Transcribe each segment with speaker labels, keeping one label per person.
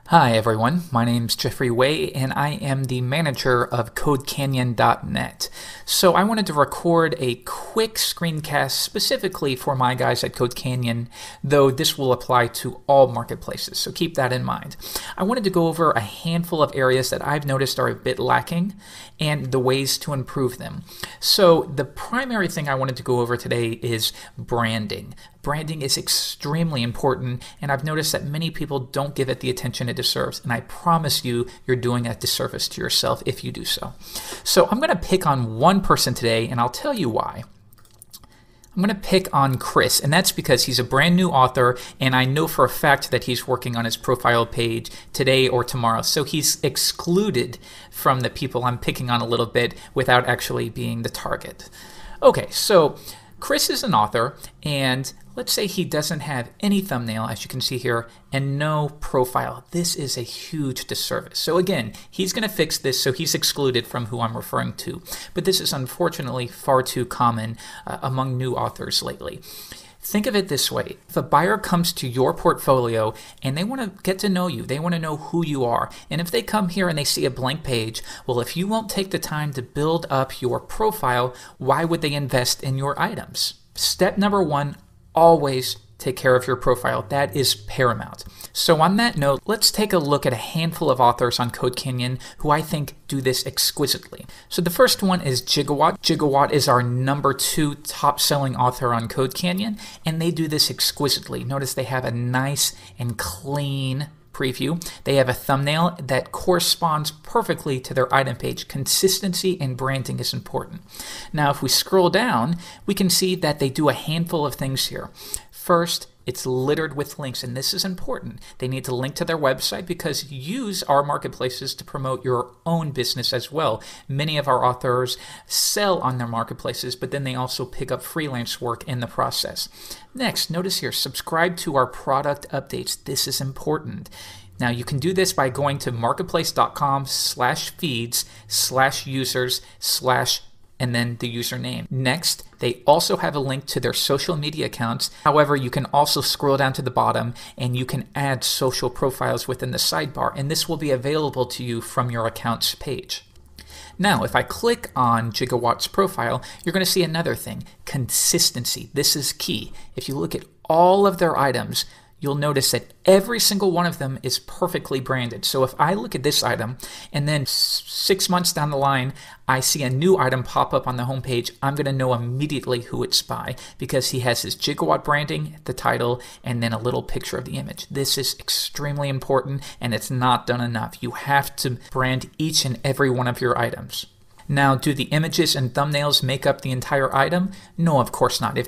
Speaker 1: Hi everyone, my name's Jeffrey Way and I am the manager of CodeCanyon.net. So I wanted to record a quick screencast specifically for my guys at CodeCanyon, though this will apply to all marketplaces, so keep that in mind. I wanted to go over a handful of areas that I've noticed are a bit lacking and the ways to improve them. So the primary thing I wanted to go over today is branding. Branding is extremely important, and I've noticed that many people don't give it the attention it deserves, and I promise you, you're doing a disservice to yourself if you do so. So I'm going to pick on one person today, and I'll tell you why. I'm going to pick on Chris, and that's because he's a brand new author, and I know for a fact that he's working on his profile page today or tomorrow. So he's excluded from the people I'm picking on a little bit without actually being the target. Okay, so Chris is an author, and let's say he doesn't have any thumbnail, as you can see here, and no profile. This is a huge disservice. So again, he's going to fix this so he's excluded from who I'm referring to. But this is unfortunately far too common among new authors lately. Think of it this way. If a buyer comes to your portfolio and they want to get to know you, they want to know who you are, and if they come here and they see a blank page, well, if you won't take the time to build up your profile, why would they invest in your items? Step number one, always take care of your profile. That is paramount. So on that note, let's take a look at a handful of authors on CodeCanyon who I think do this exquisitely. So the first one is Gigawatt. Gigawatt is our #2 top-selling author on CodeCanyon, and they do this exquisitely. Notice they have a nice and clean preview. They have a thumbnail that corresponds perfectly to their item page. Consistency and branding is important. Now, if we scroll down, we can see that they do a handful of things here. First, it's littered with links, and this is important. They need to link to their website because you use our marketplaces to promote your own business as well. Many of our authors sell on their marketplaces, but then they also pick up freelance work in the process. Next, notice here, subscribe to our product updates. This is important. Now, you can do this by going to marketplace.com/feeds/users/ and then the username. Next, they also have a link to their social media accounts. However, you can also scroll down to the bottom and you can add social profiles within the sidebar, and this will be available to you from your accounts page. Now, if I click on Gigawatt's profile, you're going to see another thing, consistency. This is key. If you look at all of their items, you'll notice that every single one of them is perfectly branded. So if I look at this item and then 6 months down the line, I see a new item pop up on the homepage, I'm going to know immediately who it's by because he has his Gigawatt branding, the title, and then a little picture of the image. This is extremely important, and it's not done enough. You have to brand each and every one of your items. Now, do the images and thumbnails make up the entire item? No, of course not.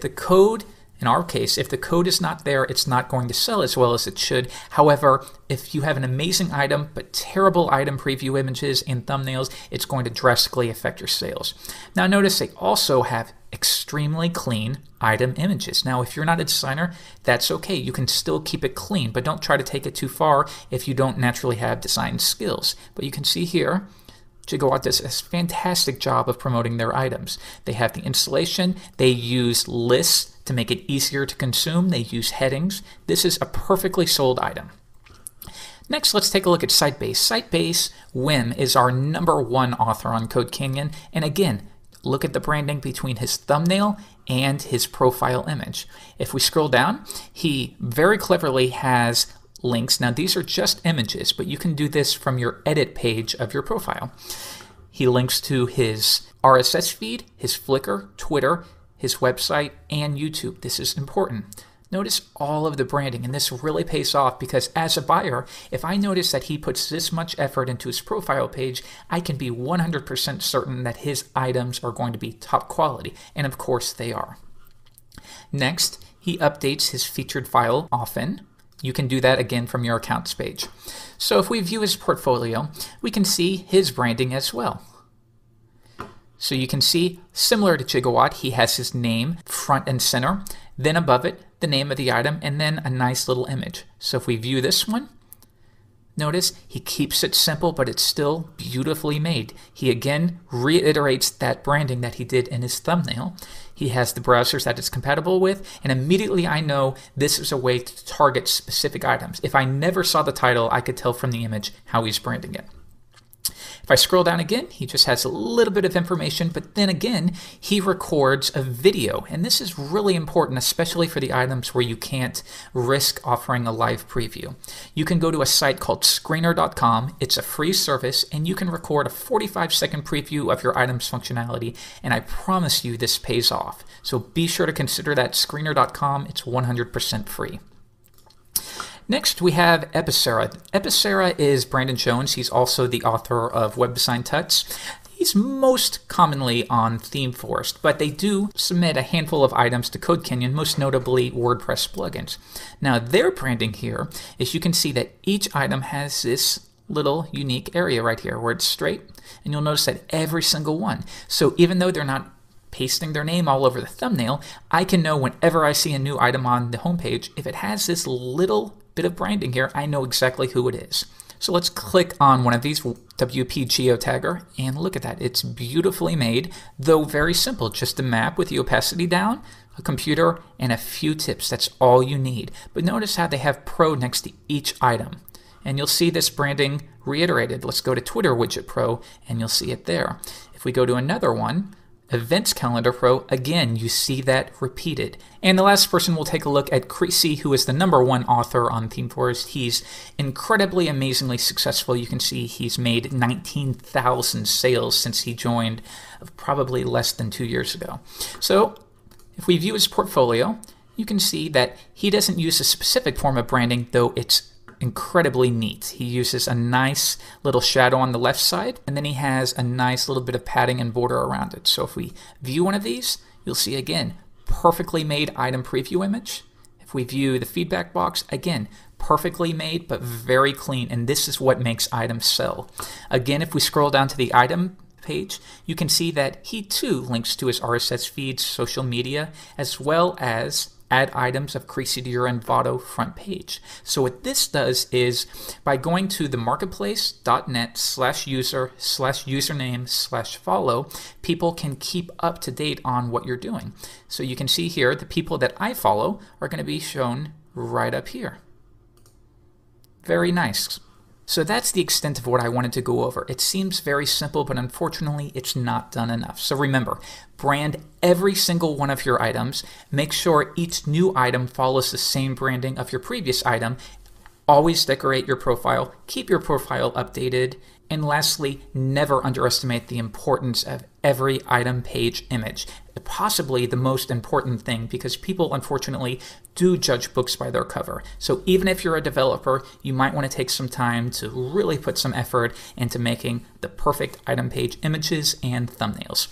Speaker 1: In our case, if the code is not there, it's not going to sell as well as it should. However, if you have an amazing item but terrible item preview images and thumbnails, it's going to drastically affect your sales. Now notice they also have extremely clean item images. Now, if you're not a designer, that's okay. You can still keep it clean, but don't try to take it too far if you don't naturally have design skills. But you can see here, Gigawatt does a fantastic job of promoting their items. They have the installation, they use lists to make it easier to consume, they use headings. This is a perfectly sold item. Next, let's take a look at Sitebase. Sitebase Wim is our #1 author on CodeCanyon, and again, look at the branding between his thumbnail and his profile image. If we scroll down, he very cleverly has links. Now, these are just images, but you can do this from your edit page of your profile. He links to his RSS feed, his Flickr, Twitter, his website, and YouTube. This is important. Notice all of the branding, and this really pays off because as a buyer, if I notice that he puts this much effort into his profile page, I can be 100% certain that his items are going to be top quality, and of course they are. Next, he updates his featured file often. You can do that again from your accounts page. So if we view his portfolio, we can see his branding as well. So you can see, similar to Gigawatt, he has his name front and center, then above it, the name of the item, and then a nice little image. So if we view this one, Notice he keeps it simple, but it's still beautifully made. He again reiterates that branding that he did in his thumbnail. He has the browsers that it's compatible with, and immediately I know this is a way to target specific items. If I never saw the title, I could tell from the image how he's branding it. If I scroll down again, he just has a little bit of information, but then again, he records a video. And this is really important, especially for the items where you can't risk offering a live preview. You can go to a site called screener.com. It's a free service, and you can record a 45-second preview of your item's functionality, and I promise you this pays off. So be sure to consider that screener.com. It's 100% free. Next, we have Epicera. Epicera is Brandon Jones. He's also the author of Web Design Tuts. He's most commonly on ThemeForest, but they do submit a handful of items to CodeCanyon, most notably WordPress plugins. Now, their branding here is you can see that each item has this little unique area right here where it's straight, and you'll notice that every single one. So even though they're not pasting their name all over the thumbnail, I can know whenever I see a new item on the homepage, if it has this little bit of branding here, I know exactly who it is. So let's click on one of these, WP Geotagger, and look at that. It's beautifully made, though very simple. Just a map with the opacity down, a computer, and a few tips. That's all you need. But notice how they have Pro next to each item. And you'll see this branding reiterated. Let's go to Twitter Widget Pro, and you'll see it there. If we go to another one, Events Calendar Pro, again, you see that repeated. And the last person we'll take a look at, Creasy, who is the #1 author on ThemeForest. He's incredibly, amazingly successful. You can see he's made 19,000 sales since he joined probably less than 2 years ago. So if we view his portfolio, you can see that he doesn't use a specific form of branding, though it's incredibly neat. He uses a nice little shadow on the left side, and then he has a nice little bit of padding and border around it. So if we view one of these, you'll see again, perfectly made item preview image. If we view the feedback box, again, perfectly made but very clean, and this is what makes items sell. Again, if we scroll down to the item page, you can see that he too links to his RSS feeds, social media, as well as add items of Creasy to your Envato front page. So what this does is, by going to the marketplace.net/user/username/follow, people can keep up to date on what you're doing. So you can see here, the people that I follow are going to be shown right up here. Very nice. So that's the extent of what I wanted to go over. It seems very simple, but unfortunately it's not done enough. So remember, brand every single one of your items. Make sure each new item follows the same branding of your previous item. Always decorate your profile, keep your profile updated, and lastly, never underestimate the importance of every item page image. Possibly the most important thing, because people unfortunately do judge books by their cover. So even if you're a developer, you might want to take some time to really put some effort into making the perfect item page images and thumbnails.